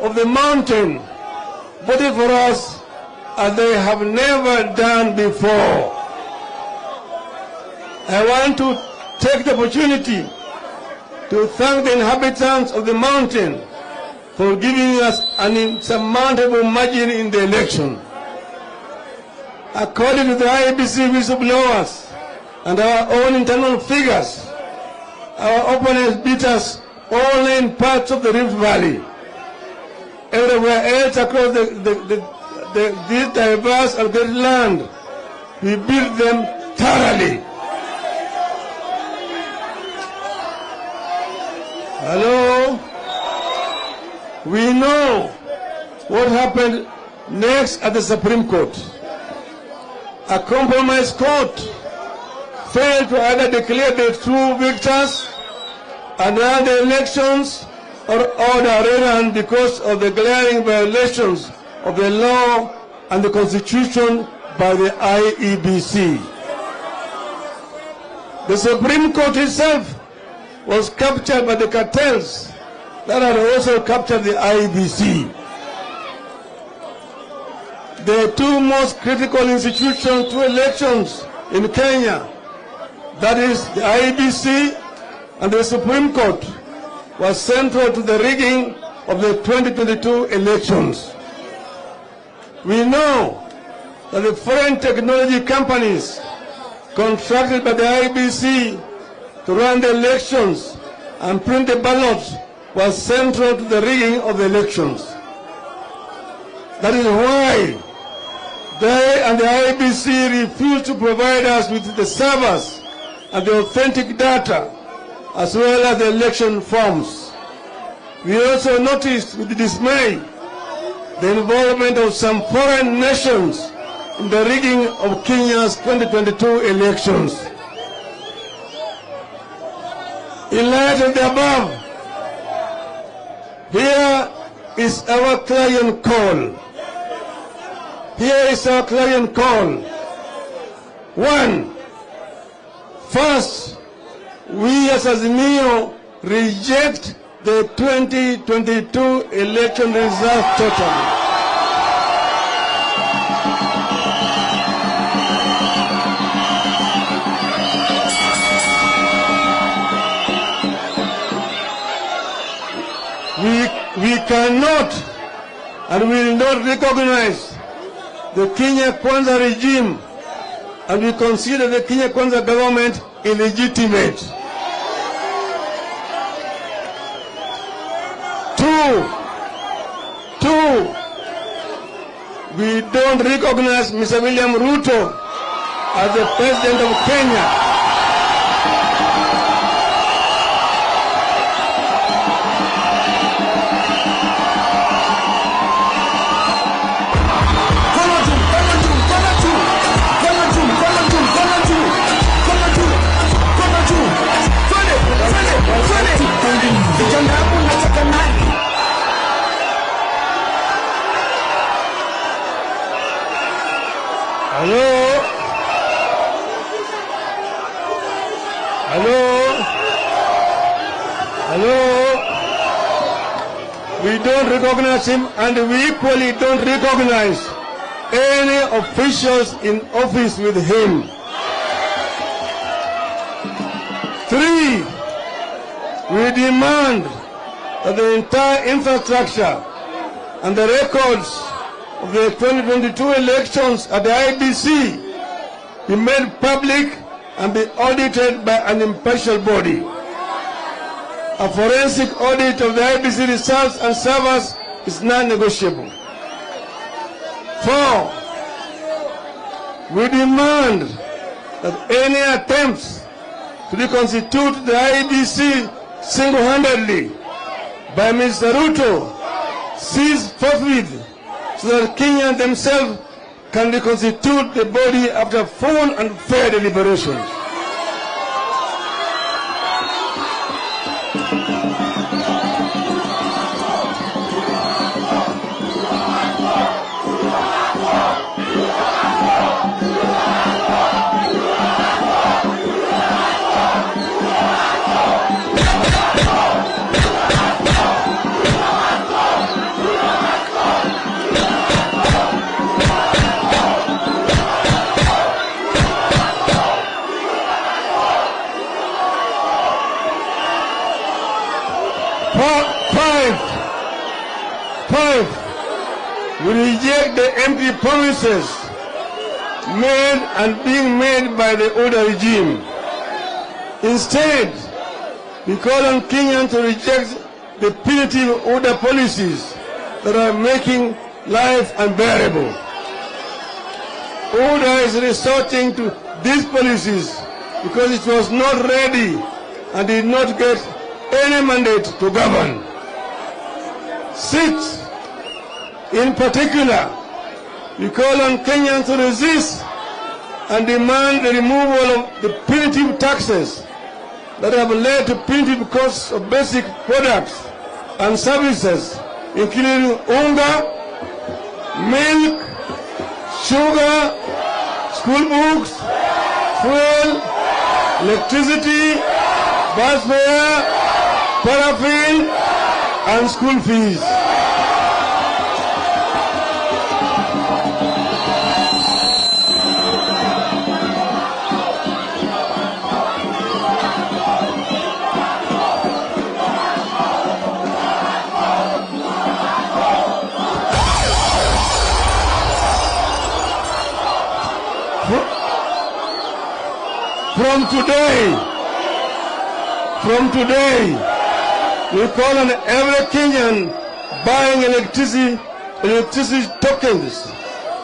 of the mountain voted for us as they have never done before. I want to take the opportunity to thank the inhabitants of the mountain for giving us an insurmountable margin in the election. According to the IEBC whistleblowers and our own internal figures, our opponents beat us only in parts of the Rift Valley. Everywhere else across this diverse and great land, we beat them thoroughly. Hello? We know what happened next at the Supreme Court. A compromise court failed to either declare the true victors and run the elections or order rerun because of the glaring violations of the law and the Constitution by the IEBC. The Supreme Court itself was captured by the cartels that had also captured the IEBC. The two most critical institutions to elections in Kenya, that is the IEBC and the Supreme Court, was central to the rigging of the 2022 elections. We know that the foreign technology companies contracted by the IEBC to run the elections and print the ballots was central to the rigging of the elections. That is why they and the IEBC refused to provide us with the servers and the authentic data, as well as the election forms. We also noticed with dismay the involvement of some foreign nations in the rigging of Kenya's 2022 elections. In light of the above, here is our client call. Here is our client call. One, first, we as Ndio reject the 2022 election result totally. We cannot and will not recognize the Kenya Kwanza regime, and we consider the Kenya Kwanza government illegitimate. Two, we don't recognize Mr. William Ruto as the president of Kenya. Hello? We don't recognize him, and we equally don't recognize any officials in office with him. 3, we demand that the entire infrastructure and the records of the 2022 elections at the IEBC be made public and be audited by an impartial body. A forensic audit of the IEBC results and servers is non-negotiable. 4, we demand that any attempts to reconstitute the IEBC single-handedly by Mr. Ruto cease forthwith, so that Kenyans themselves can reconstitute the body after full and fair deliberations. We reject the empty promises made and being made by the older regime. Instead, we call on Kenyans to reject the punitive older policies that are making life unbearable. Order is resorting to these policies because it was not ready and did not get any mandate to govern. Sixth, in particular, we call on Kenyans to resist and demand the removal of the punitive taxes that have led to punitive costs of basic products and services, including unga, milk, sugar, school books, fuel, electricity, bus fare, paraffin, and school fees. From today, we call on every Kenyan buying electricity tokens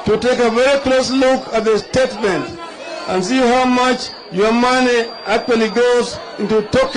to take a very close look at the statement and see how much your money actually goes into tokens.